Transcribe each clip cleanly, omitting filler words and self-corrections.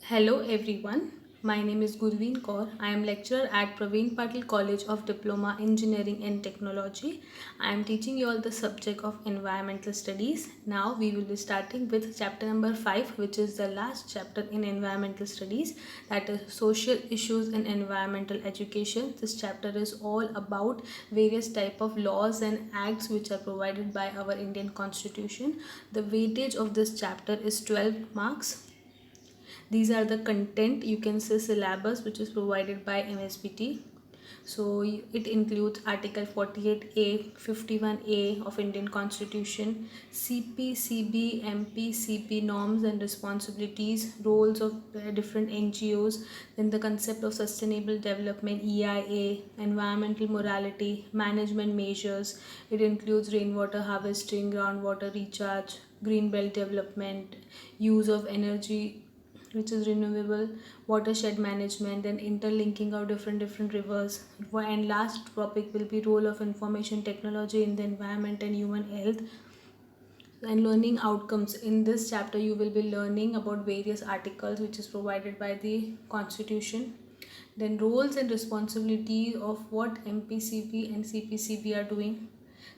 Hello everyone, my name is Gurveen Kaur. I am lecturer at Praveen Patil College of Diploma Engineering and Technology. I am teaching you all the subject of environmental studies. Now we will be starting with chapter number 5, which is the last chapter in environmental studies, that is social issues in environmental education. This chapter is all about various type of laws and acts which are provided by our Indian Constitution. The weightage of this chapter is 12 marks. These are the content, you can say syllabus, which is provided by MSBT. So it includes Article 48A, 51A of Indian Constitution, CP, CB, norms and responsibilities, roles of different NGOs, then the concept of sustainable development, EIA, environmental morality, management measures. It includes rainwater harvesting, groundwater recharge, green belt development, use of energy which is renewable, watershed management, and interlinking of different rivers. And last topic will be role of information technology in the environment and human health and learning outcomes. In this chapter you will be learning about various articles which is provided by the constitution, then roles and responsibility of what MPCP and CPCB are doing,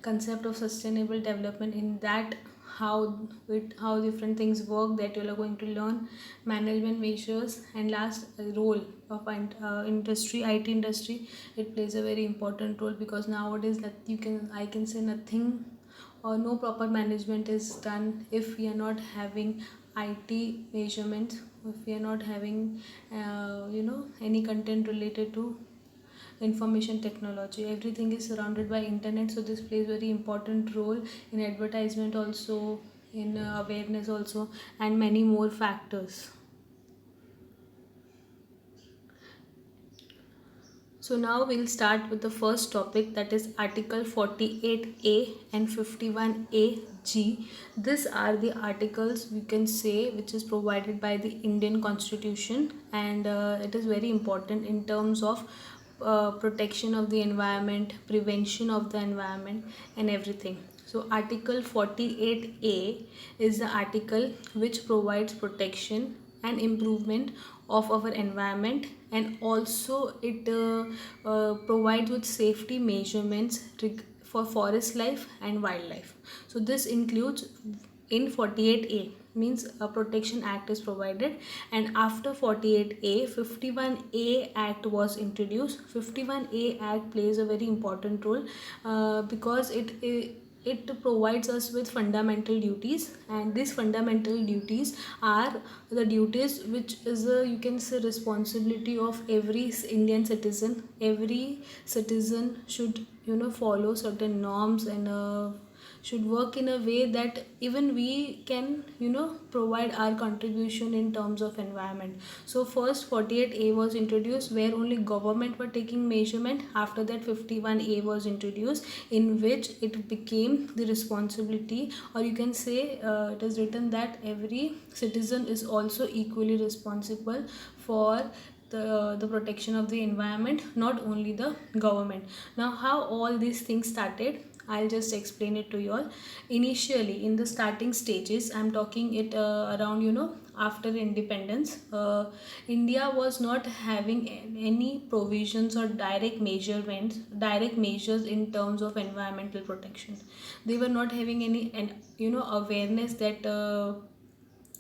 concept of sustainable development, in that how different things work that you are going to learn, management measures, and last role of industry, IT industry. It plays a very important role because nowadays that I can say nothing or no proper management is done if we are not having IT measurements, if we are not having any content related to information technology. Everything is surrounded by internet, so this plays very important role in advertisement also, in awareness also, and many more factors. So now we'll start with the first topic, that is Article 48A and 51AG. These are the articles we can say which is provided by the Indian Constitution, and it is very important in terms of protection of the environment, prevention of the environment, and everything. So Article 48A is the article which provides protection and improvement of our environment, and also it provides with safety measurements for forest life and wildlife. So this includes in 48A, means a protection act is provided, and after 48A 51A act was introduced. 51A act plays a very important role because it provides us with fundamental duties, and these fundamental duties are the duties which is a, you can say, responsibility of every Indian citizen. Every citizen should follow certain norms and should work in a way that even we can provide our contribution in terms of environment. So first 48A was introduced where only government were taking measurement. After that 51A was introduced, in which it became the responsibility, or you can say it is written that every citizen is also equally responsible for the protection of the environment, not only the government. Now how all these things started, I'll just explain it to you all. Initially, in the starting stages, I'm talking it around after independence, India was not having any provisions or direct measures in terms of environmental protection. They were not having any and awareness that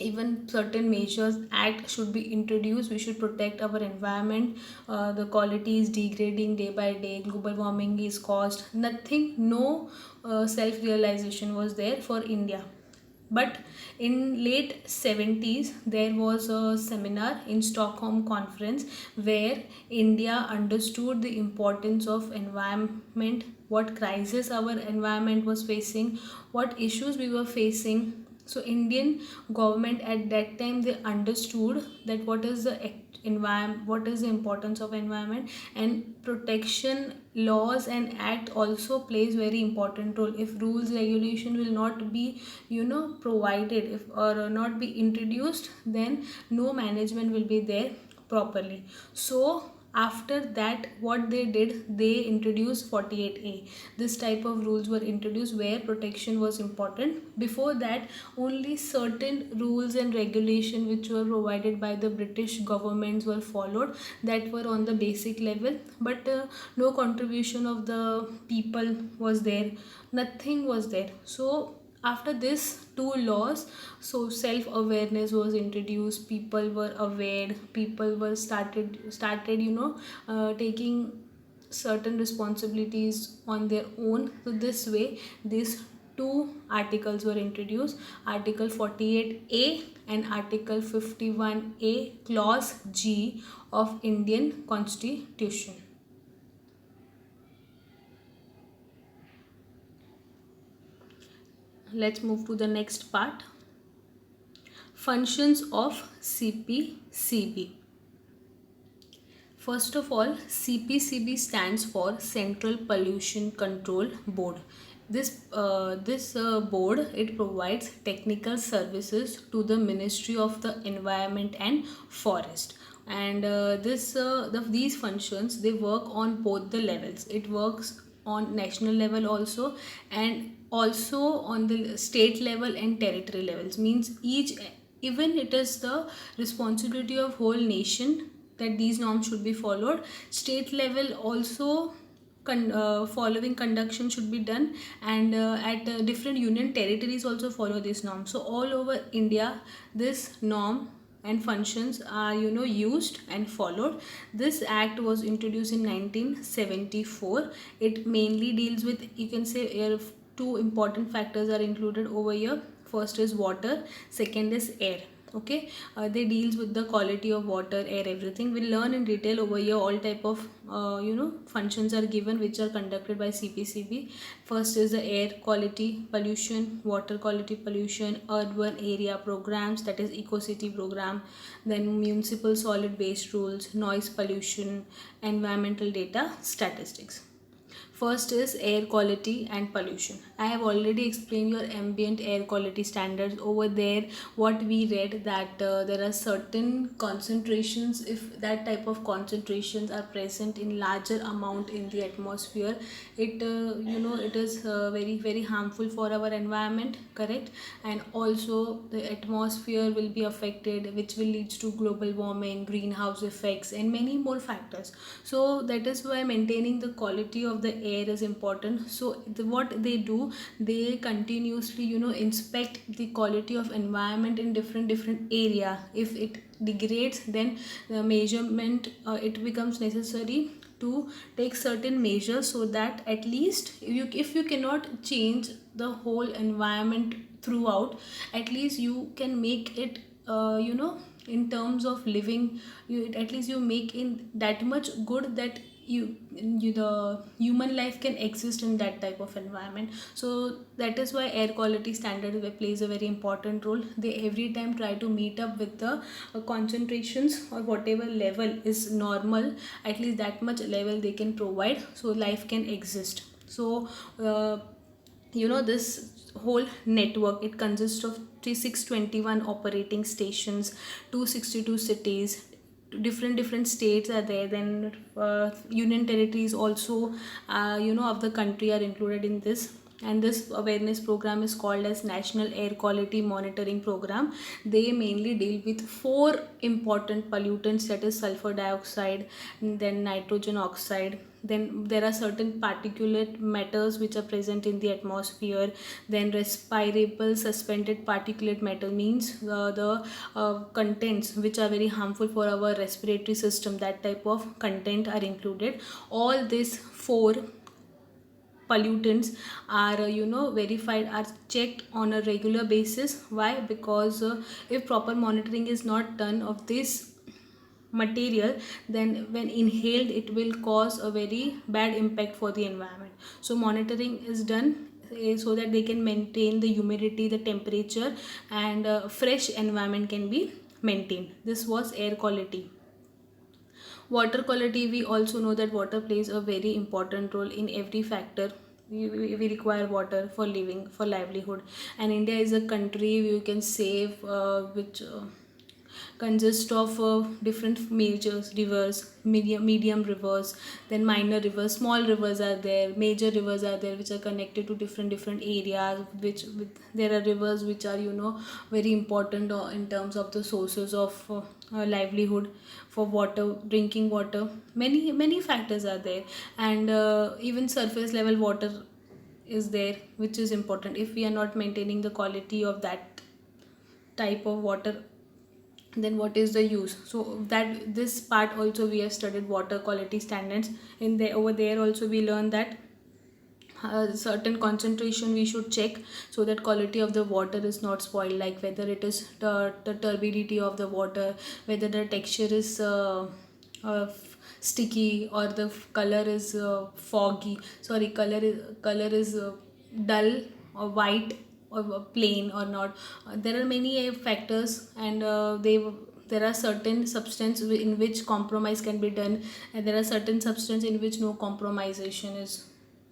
even certain measures act should be introduced. We should protect our environment. The quality is degrading day by day, global warming is caused, nothing, no self realization was there for India. But in late 70s there was a seminar in Stockholm conference where India understood the importance of environment, what crisis our environment was facing, what issues we were facing. So Indian government at that time, they understood that what is the environment, what is the importance of environment, and protection laws and act also plays very important role. If rules regulation will not be provided, if or not be introduced, then no management will be there properly. So After that, what they did, they introduced 48A. This type of rules were introduced where protection was important. Before that, only certain rules and regulation which were provided by the British governments were followed, that were on the basic level, but no contribution of the people was there, nothing was there. So after this two laws, so self awareness was introduced, people were aware, people were started taking certain responsibilities on their own. So this way these two articles were introduced, article 48A and article 51A clause G of Indian constitution. Let's move to the next part. Functions of CPCB. First of all, CPCB stands for Central Pollution Control Board. This board, it provides technical services to the Ministry of the Environment and Forest. And these functions, they work on both the levels. It works on national level also, and also on the state level and territory levels. Means each, even it is the responsibility of whole nation that these norms should be followed. State level also following conduction should be done, and at different union territories also follow this norm. So all over India, this norm and functions are used and followed. This act was introduced in 1974. It mainly deals with, you can say, air. Two important factors are included over here. First is water, second is air. Okay, they deals with the quality of water, air, everything. We'll learn in detail over here. All type of functions are given which are conducted by CPCB. First is the air quality pollution, water quality pollution, urban area programs, that is eco city program, then municipal solid waste rules, noise pollution, environmental data statistics. First is air quality and pollution. I have already explained your ambient air quality standards over there. What we read, that there are certain concentrations, if that type of concentrations are present in larger amount in the atmosphere, it it is very very harmful for our environment, correct? And also the atmosphere will be affected, which will lead to global warming, greenhouse effects, and many more factors. So that is why maintaining the quality of the air is important. So what they do, they continuously inspect the quality of environment in different area. If it degrades, then the measurement, it becomes necessary to take certain measures, so that at least if you cannot change the whole environment throughout, at least you can make it in terms of living, at least you make in that much good that the human life can exist in that type of environment. So that is why air quality standard plays a very important role. They every time try to meet up with the concentrations or whatever level is normal, at least that much level they can provide, so life can exist. So this whole network, it consists of 621 operating stations, 262 cities, different states are there, then union territories also of the country are included in this. And this awareness program is called as National Air Quality Monitoring Program. They mainly deal with four important pollutants, that is sulfur dioxide, then nitrogen oxide, then there are certain particulate matters which are present in the atmosphere, then respirable suspended particulate matter, means the contents which are very harmful for our respiratory system, that type of content are included. All these four pollutants are verified, are checked on a regular basis. Why? Because if proper monitoring is not done of this material, then when inhaled it will cause a very bad impact for the environment. So monitoring is done so that they can maintain the humidity, the temperature, and fresh environment can be maintained. This was air quality. Water quality, we also know that water plays a very important role in every factor. We require water for living, for livelihood, and India is a country you can save which consists of different major rivers, medium rivers, then minor rivers, small rivers are there, major rivers are there, which are connected to different areas. There are rivers which are, very important in terms of the sources of livelihood for water, drinking water. Many factors are there, and even surface level water is there, which is important. If we are not maintaining the quality of that type of water, then what is the use? So that this part also we have studied water quality standards. In there, over there also we learn that certain concentration we should check, so that quality of the water is not spoiled, like whether it is the turbidity of the water, whether the texture is sticky, or the color is foggy, sorry, color is dull or white, or plain or not. There are many factors, and there are certain substance in which compromise can be done, and there are certain substance in which no compromisation is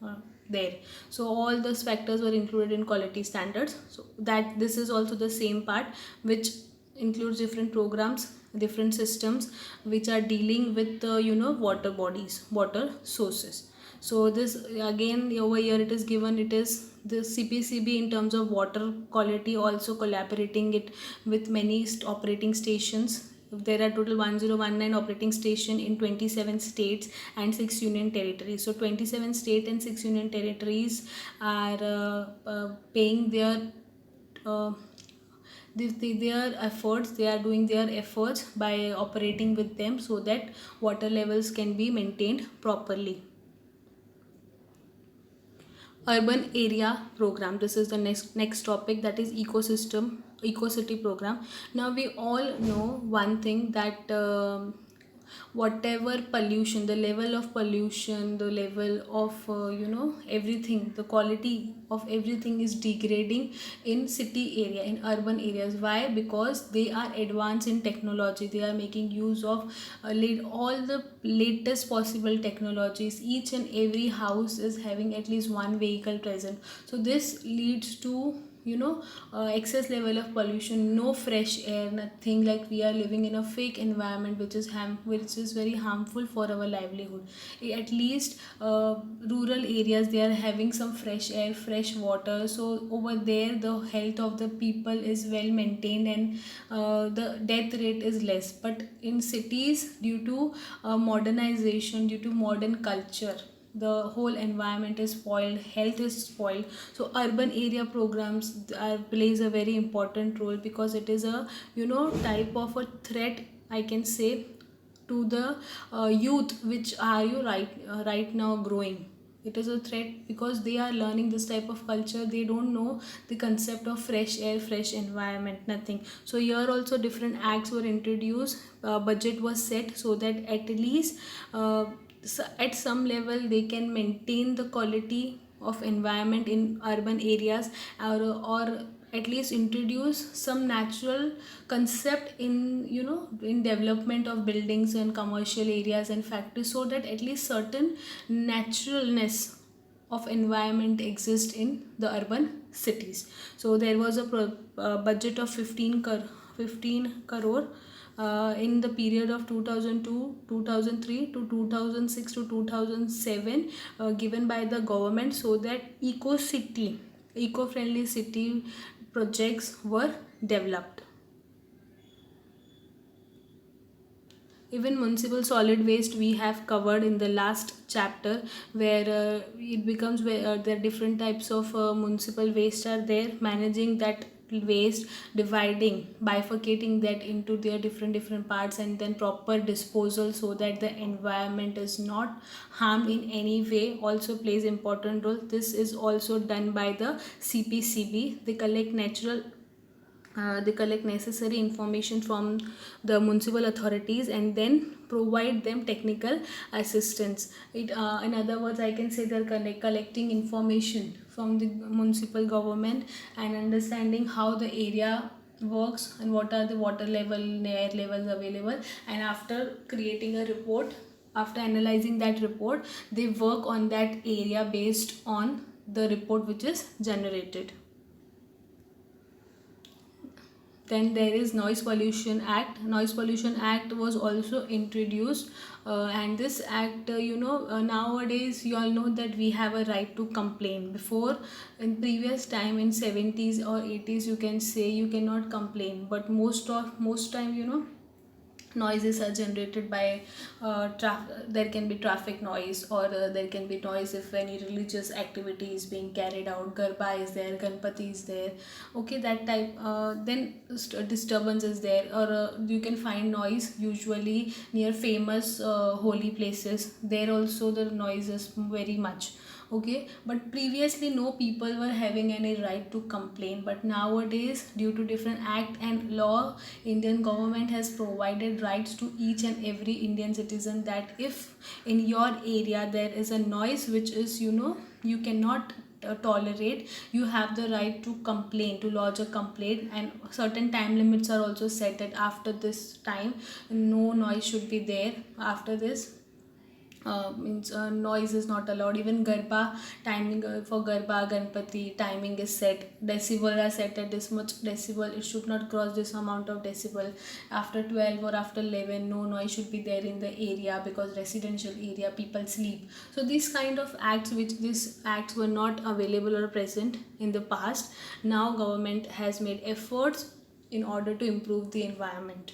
uh, there. So all those factors were included in quality standards. So that this is also the same part, which includes different programs, different systems which are dealing with water bodies, water sources. So this, again, over here it is given, it is the CPCB in terms of water quality also collaborating it with many operating stations. There are total 1019 operating station in 27 states and 6 union territories. So 27 state and 6 union territories are paying their uh, their efforts, they are doing their efforts by operating with them, so that water levels can be maintained properly. Urban area program, this is the next topic, that is ecocity program. Now we all know one thing, that whatever pollution, the level of pollution, the level of everything, the quality of everything is degrading in city area, in urban areas. Why? Because they are advanced in technology, they are making use of all the latest possible technologies. Each and every house is having at least one vehicle present. So this leads to excess level of pollution, no fresh air, nothing. Like we are living in a fake environment, which is very harmful for our livelihood. At least rural areas, they are having some fresh air, fresh water, so over there the health of the people is well maintained, and the death rate is less. But in cities, due to modernization, due to modern culture, the whole environment is spoiled, health is spoiled. So urban area programs plays a very important role, because it is a type of a threat, I can say, to the youth, which are right now growing. It is a threat because they are learning this type of culture, they don't know the concept of fresh air, fresh environment, nothing. So here also different acts were introduced, budget was set, so that at least at some level they can maintain the quality of environment in urban areas, or at least introduce some natural concept in in development of buildings and commercial areas and factories, so that at least certain naturalness of environment exists in the urban cities. So there was a budget of 15 crore in the period of 2002, 2003 to 2006 to 2007, given by the government, so that eco-friendly city projects were developed. Even municipal solid waste we have covered in the last chapter, where it becomes where there are different types of municipal waste are there, managing that waste, dividing, bifurcating that into their different parts, and then proper disposal, so that the environment is not harmed in any way, also plays important role. This is also done by the CPCB. They collect necessary information from the municipal authorities, and then provide them technical assistance. In other words, I can say they're collecting information from the municipal government, and understanding how the area works, and what are the water level, air levels available. And after creating a report, after analyzing that report, they work on that area based on the report which is generated. Then there is Noise Pollution Act. Noise Pollution Act was also introduced, and this act, nowadays you all know that we have a right to complain. Before, in previous time, in 70s or 80s, you can say you cannot complain, but most time, noises are generated by there can be traffic noise, or there can be noise if any religious activity is being carried out. Garba is there, Ganpati is there, okay, that type. Then disturbance is there, or you can find noise usually near famous holy places. There also the noise is very much, okay. But previously no people were having any right to complain, but nowadays, due to different act and law, Indian government has provided rights to each and every Indian citizen, that if in your area there is a noise which is, you cannot tolerate, you have the right to complain, to lodge a complaint. And certain time limits are also set, that after this time no noise should be there. After this, means noise is not allowed. Even Garba timing, for Garba Ganpati timing is set, decibel are set at this much decibel, it should not cross this amount of decibel. After 12 or after 11, no noise should be there in the area, because residential area people sleep. So these kind of acts, which these acts were not available or present in the past, now government has made efforts in order to improve the environment.